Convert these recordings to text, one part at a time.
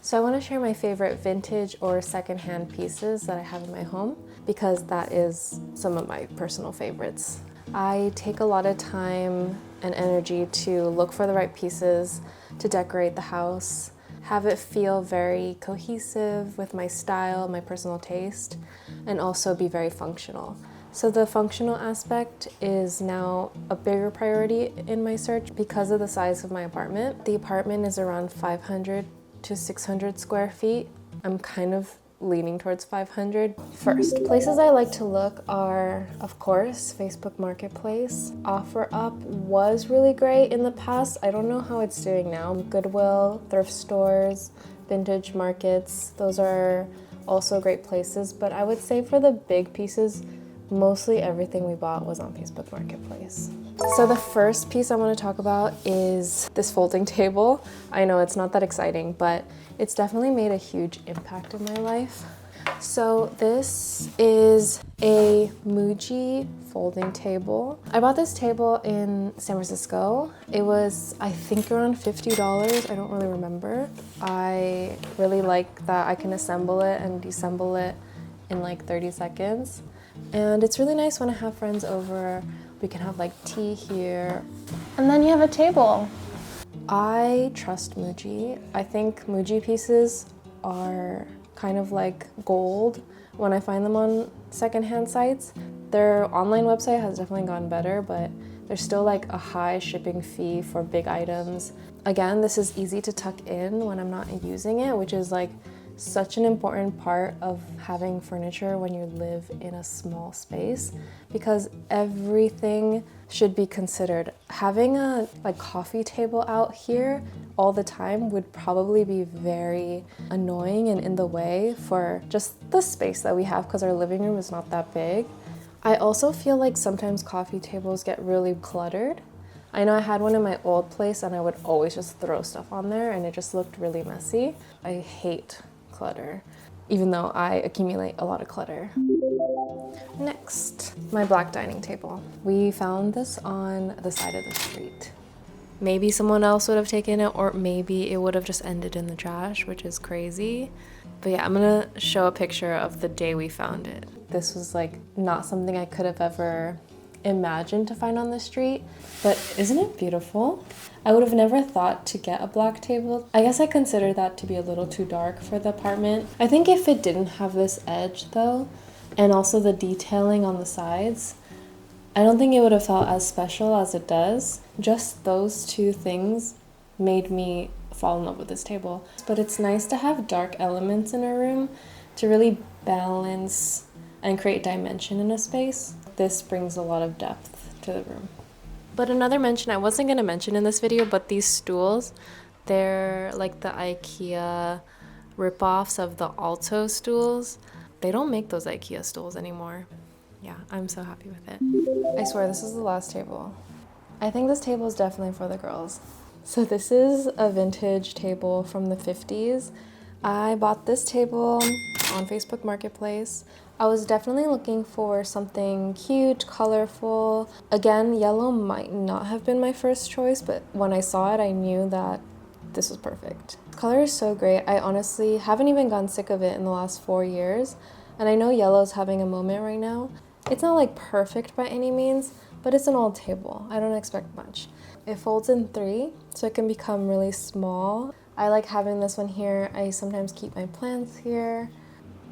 So I want to share my favorite vintage or secondhand pieces that I have in my home because that is some of my personal favorites. I take a lot of time and energy to look for the right pieces to decorate the house, have it feel very cohesive with my style, my personal taste, and also be very functional. So the functional aspect is now a bigger priority in my search because of the size of my apartment. The apartment is around 500 to 600 square feet. I'm kind of leaning towards 500. First, places I like to look are, of course, Facebook Marketplace. OfferUp was really great in the past. I don't know how it's doing now. Goodwill, thrift stores, vintage markets, those are also great places. But I would say for the big pieces, mostly everything we bought was on Facebook Marketplace. So the first piece I want to talk about is this folding table. I know it's not that exciting, but it's definitely made a huge impact in my life. So this is a Muji folding table. I bought this table in San Francisco. It was, I think, around $50. I don't really remember. I really like that I can assemble it and disassemble it in like 30 seconds. And it's really nice when I have friends over. We can have like tea here. And then you have a table. I trust Muji. I think Muji pieces are kind of like gold when I find them on secondhand sites. Their online website has definitely gotten better, but there's still like a high shipping fee for big items. Again, this is easy to tuck in when I'm not using it, which is like such an important part of having furniture when you live in a small space, because everything should be considered. Having a coffee table out here all the time would probably be very annoying and in the way for just the space that we have because our living room is not that big. I also feel like sometimes coffee tables get really cluttered. I know I had one in my old place and I would always just throw stuff on there and it just looked really messy. I hate clutter, even though I accumulate a lot of clutter. Next, my black dining table. We found this on the side of the street. Maybe someone else would have taken it, or maybe it would have just ended in the trash, which is crazy. But yeah, I'm gonna show a picture of the day we found it. This was like not something I could have ever imagined to find on the street, but isn't it beautiful? I would have never thought to get a black table. I guess I consider that to be a little too dark for the apartment. I think if it didn't have this edge though, and also the detailing on the sides, I don't think it would have felt as special as it does. Just those two things made me fall in love with this table. But it's nice to have dark elements in a room to really balance and create dimension in a space. This brings a lot of depth to the room. But another mention I wasn't going to mention in this video, but these stools, they're like the IKEA ripoffs of the Alto stools. They don't make those IKEA stools anymore. Yeah, I'm so happy with it. I swear this is the last table. I think this table is definitely for the girls. So this is a vintage table from the 50s. I bought this table on Facebook Marketplace. I was definitely looking for something cute, colorful. Again, yellow might not have been my first choice, but when I saw it, I knew that this was perfect. The color is so great. I honestly haven't even gotten sick of it in the last 4 years. And I know yellow is having a moment right now. It's not like perfect by any means, but it's an old table. I don't expect much. It folds in 3, so it can become really small. I like having this one here. I sometimes keep my plants here.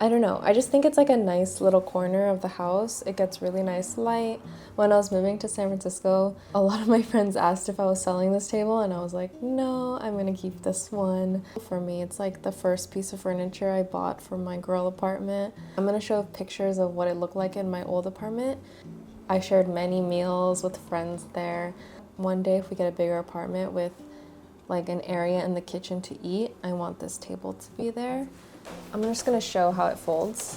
I don't know, I just think it's like a nice little corner of the house. It gets really nice light. When I was moving to San Francisco, a lot of my friends asked if I was selling this table and I was like, no, I'm gonna keep this one. For me, it's like the first piece of furniture I bought for my girl apartment. I'm gonna show pictures of what it looked like in my old apartment. I shared many meals with friends there. One day if we get a bigger apartment with like an area in the kitchen to eat, I want this table to be there. I'm just gonna show how it folds,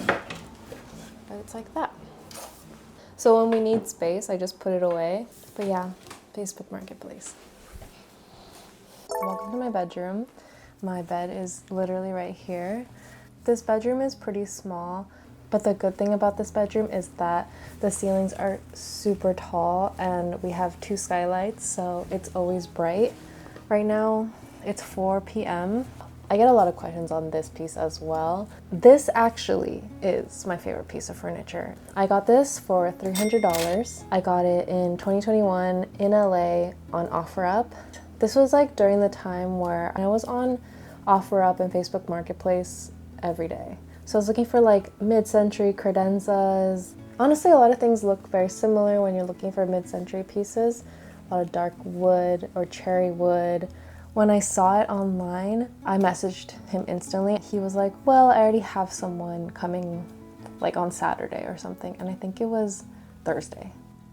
but it's like that. So when we need space, I just put it away. But yeah, Facebook Marketplace. Welcome to my bedroom. My bed is literally right here. This bedroom is pretty small, but the good thing about this bedroom is that the ceilings are super tall and we have 2 skylights, so it's always bright. Right now, it's 4 p.m. I get a lot of questions on this piece as well. This actually is my favorite piece of furniture. I got this for $300. I got it in 2021 in LA on OfferUp. This was like during the time where I was on OfferUp and Facebook Marketplace every day. So I was looking for like mid-century credenzas. Honestly, a lot of things look very similar when you're looking for mid-century pieces. A lot of dark wood or cherry wood. When I saw it online, I messaged him instantly. He was like, well, I already have someone coming like on Saturday or something. And I think it was Thursday.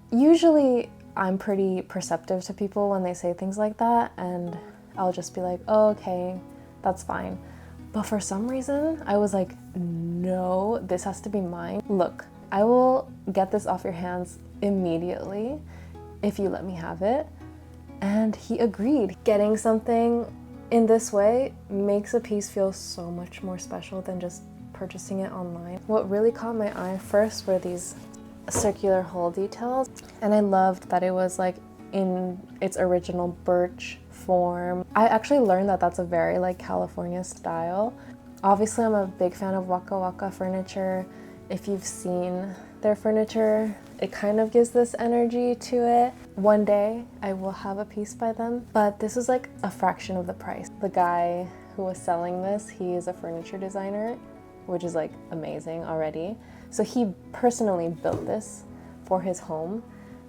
Usually I'm pretty perceptive to people when they say things like that. And I'll just be like, oh, okay, that's fine. But for some reason, I was like, no, this has to be mine. Look, I will get this off your hands immediately if you let me have it. And he agreed. Getting something in this way makes a piece feel so much more special than just purchasing it online. What really caught my eye first were these circular hole details. And I loved that it was like in its original birch form. I actually learned that that's a very like California style. Obviously, I'm a big fan of Waka Waka furniture. If you've seen their furniture, it kind of gives this energy to it. One day I will have a piece by them, but this is like a fraction of the price. The guy who was selling this, he is a furniture designer, which is like amazing already. So he personally built this for his home,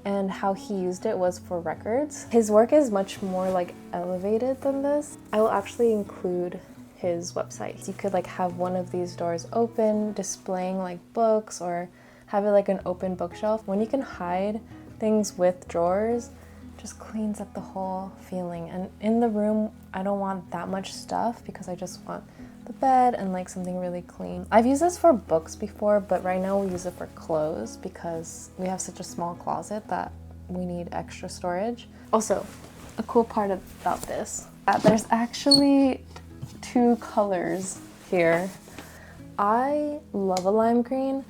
and how he used it was for records. His work is much more like elevated than this. I will actually include his website. You could like have one of these doors open, displaying like books, or have it like an open bookshelf. When you can hide things with drawers, just cleans up the whole feeling. And in the room, I don't want that much stuff because I just want the bed and like something really clean. I've used this for books before, but right now we use it for clothes because we have such a small closet that we need extra storage. Also, a cool part about this, there's actually 2 colors here. I love a lime green.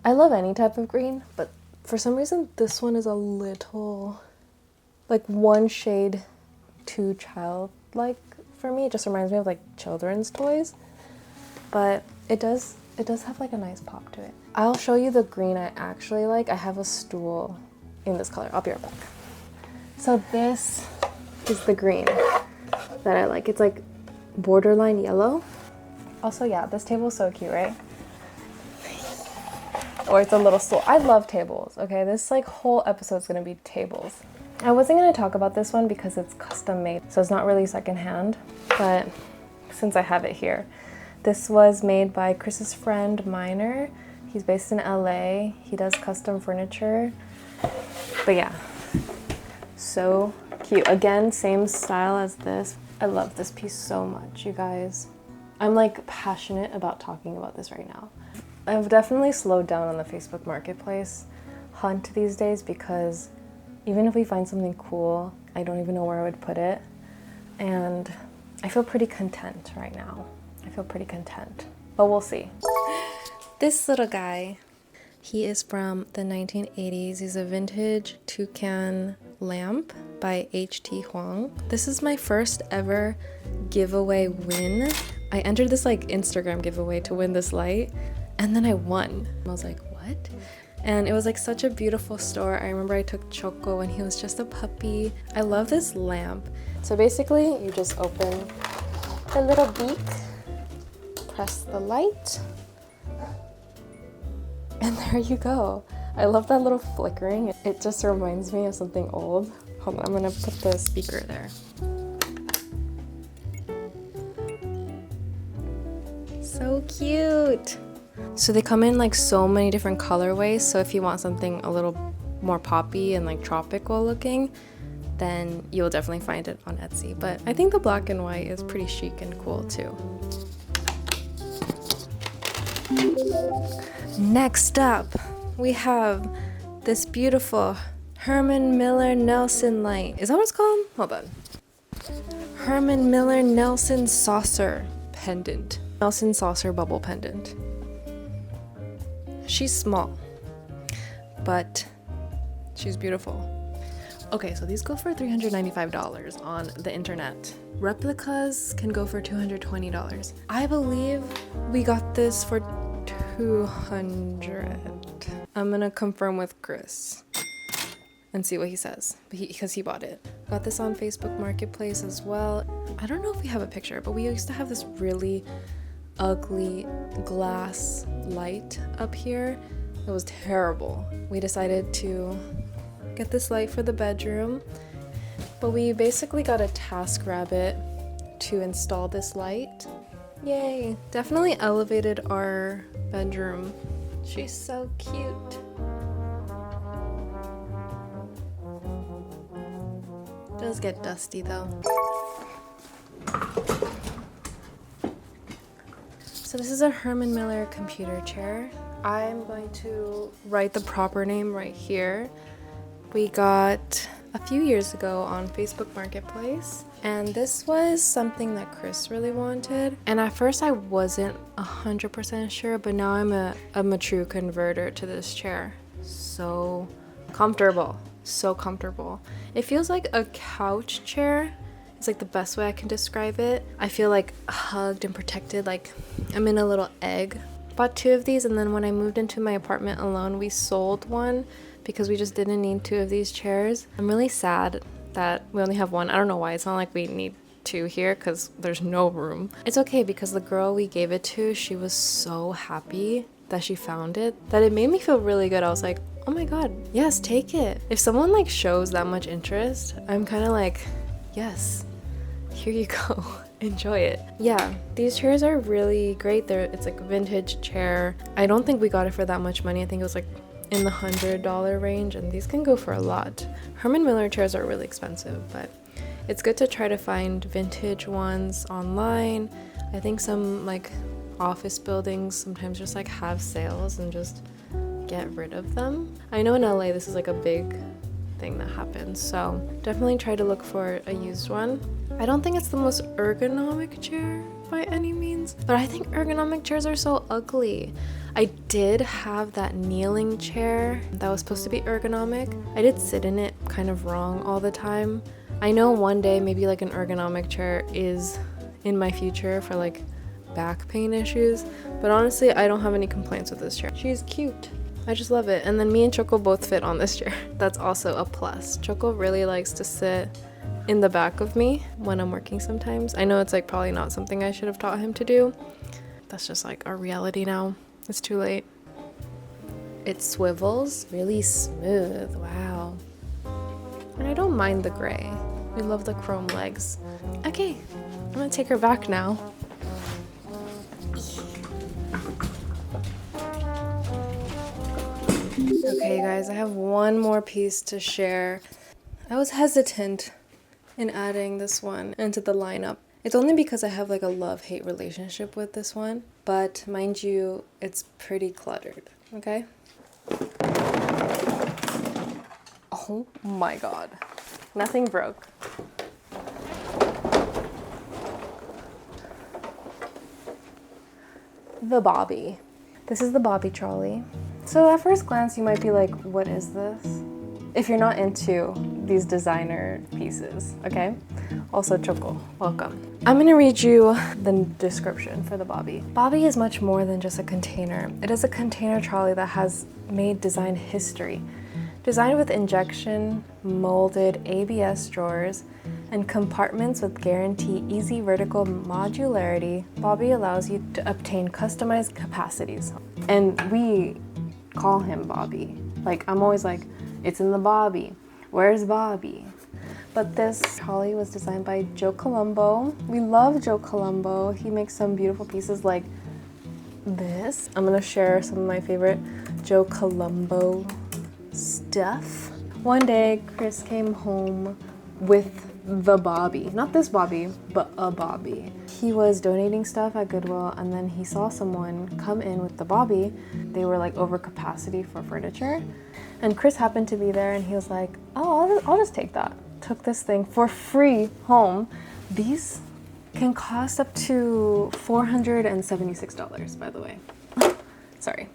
I love any type of green, but for some reason this one is a little like one shade too childlike for me. It just reminds me of like children's toys, but it does have like a nice pop to it. I'll show you the green I actually like. I have a stool in this color. I'll be right back. So this is the green that I like. It's like borderline yellow. Also, yeah, this table is so cute, right? Or it's a little stool. I love tables, okay? This like whole episode is gonna be tables. I wasn't gonna talk about this one because it's custom made, so it's not really secondhand, but since I have it here. This was made by Chris's friend, Miner. He's based in LA. He does custom furniture. But yeah, so cute. Again, same style as this. I love this piece so much, you guys. I'm like passionate about talking about this right now. I've definitely slowed down on the Facebook Marketplace hunt these days because even if we find something cool, I don't even know where I would put it. And I feel pretty content right now. I feel pretty content, but we'll see. This little guy, he is from the 1980s. He's a vintage Toucan lamp by Huang. This is my first ever giveaway win. I entered this like Instagram giveaway to win this light, and then I won. I was like, what? And it was like such a beautiful store. I remember I took Choco when he was just a puppy. I love this lamp. So basically, you just open the little beak, press the light, and there you go. I love that little flickering. It just reminds me of something old. Hold on, I'm gonna put the speaker there. So cute. So they come in like so many different colorways. So if you want something a little more poppy and like tropical looking, then you'll definitely find it on Etsy. But I think the black and white is pretty chic and cool too. Next up, we have this beautiful Herman Miller Nelson light. Is that what it's called? Hold on. Herman Miller Nelson saucer pendant. Nelson saucer bubble pendant. She's small, but she's beautiful. Okay, so these go for $395 on the internet. Replicas can go for $220. I believe we got this for $200. I'm gonna confirm with Chris and see what he says, because he bought it. Got this on Facebook Marketplace as well. I don't know if we have a picture, but we used to have this really ugly glass light up here. It was terrible. We decided to get this light for the bedroom, but we basically got a TaskRabbit to install this light. Yay! Definitely elevated our bedroom. She's so cute. Does get dusty though. So this is a Herman Miller computer chair. I'm going to write the proper name right here. We got a few years ago on Facebook Marketplace, and this was something that Chris really wanted. And at first I wasn't 100% sure, but now I'm a true converter to this chair. So comfortable, so comfortable. It feels like a couch chair. It's like the best way I can describe it. I feel like hugged and protected, like I'm in a little egg. Bought 2 of these, and then when I moved into my apartment alone, we sold one because we just didn't need 2 of these chairs. I'm really sad that we only have one. I don't know why. It's not like we need 2 here because there's no room. It's okay because the girl we gave it to, she was so happy that she found it that it made me feel really good. I was like, oh my god, yes, take it. If someone like shows that much interest, I'm kind of like, yes, here you go. Enjoy it. Yeah, these chairs are really great. It's like a vintage chair. I don't think we got it for that much money. I think it was like in the $100 range, and these can go for a lot. Herman Miller chairs are really expensive, but it's good to try to find vintage ones online. I think some like office buildings sometimes just like have sales and just get rid of them. I know in LA this is like a big thing that happens, so definitely try to look for a used one. I don't think it's the most ergonomic chair by any means, but I think ergonomic chairs are so ugly. I did have that kneeling chair that was supposed to be ergonomic. I did sit in it kind of wrong all the time. I know one day maybe like an ergonomic chair is in my future for like back pain issues, but honestly I don't have any complaints with this chair. She's cute. I just love it. And then me and Choco both fit on this chair. That's also a plus. Choco really likes to sit in the back of me when I'm working sometimes. I know it's like probably not something I should have taught him to do. That's just like our reality now. It's too late. It swivels really smooth. Wow. And I don't mind the gray. We love the chrome legs. Okay, I'm gonna take her back now. Okay guys, I have one more piece to share. I was hesitant in adding this one into the lineup. It's only because I have like a love-hate relationship with this one, but mind you, it's pretty cluttered, okay? Oh my god. Nothing broke. The Bobby. This is the Bobby trolley. So at first glance, you might be like, what is this? If you're not into these designer pieces, okay? Also, Choco, welcome. I'm gonna read you the description for the Bobby. Bobby is much more than just a container. It is a container trolley that has made design history. Designed with injection molded ABS drawers and compartments with guarantee easy vertical modularity, Bobby allows you to obtain customized capacities. And we call him Bobby. Like, I'm always like, it's in the Bobby. Where's Bobby? But this trolley was designed by Joe Colombo. We love Joe Colombo. He makes some beautiful pieces like this. I'm gonna share some of my favorite Joe Colombo stuff. One day, Chris came home with the Bobby. Not this Bobby, but a Bobby. He was donating stuff at Goodwill, and then he saw someone come in with the Bobby. They were like over capacity for furniture. And Chris happened to be there, and he was like, oh, I'll just take that. Took this thing for free home. These can cost up to $476, by the way. Sorry.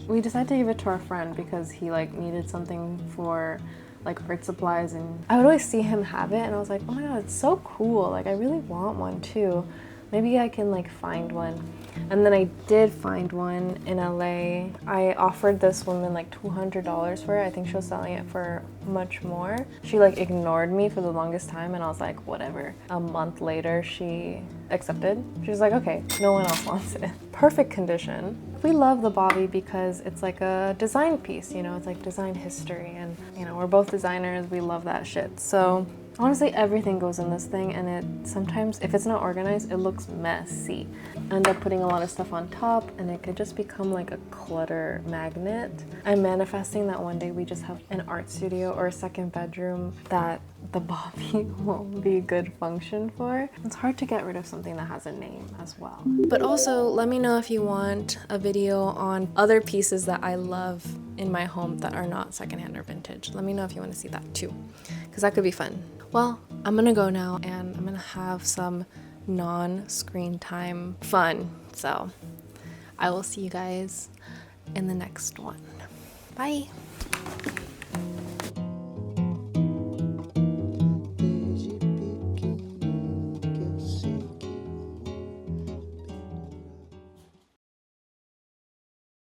We decided to give it to our friend because he like needed something for like art supplies, and I would always see him have it and I was like, oh my god, it's so cool. Like I really want one too. Maybe I can like find one. And then I did find one in LA. I offered this woman like $200 for it. I think she was selling it for much more. She like ignored me for the longest time and I was like, whatever. A month later, she accepted. She was like, okay, no one else wants it. Perfect condition. We love the Bobby because it's like a design piece, you know, it's like design history, and you know, we're both designers, we love that shit. So honestly, everything goes in this thing, and it sometimes, if it's not organized, it looks messy. I end up putting a lot of stuff on top, and it could just become like a clutter magnet. I'm manifesting that one day we just have an art studio or a second bedroom that the Bobby won't be a good function for. It's hard to get rid of something that has a name as well. But also, let me know if you want a video on other pieces that I love in my home that are not secondhand or vintage. Let me know if you want to see that too, because that could be fun. Well, I'm gonna go now and I'm gonna have some non-screen time fun. So I will see you guys in the next one. Bye.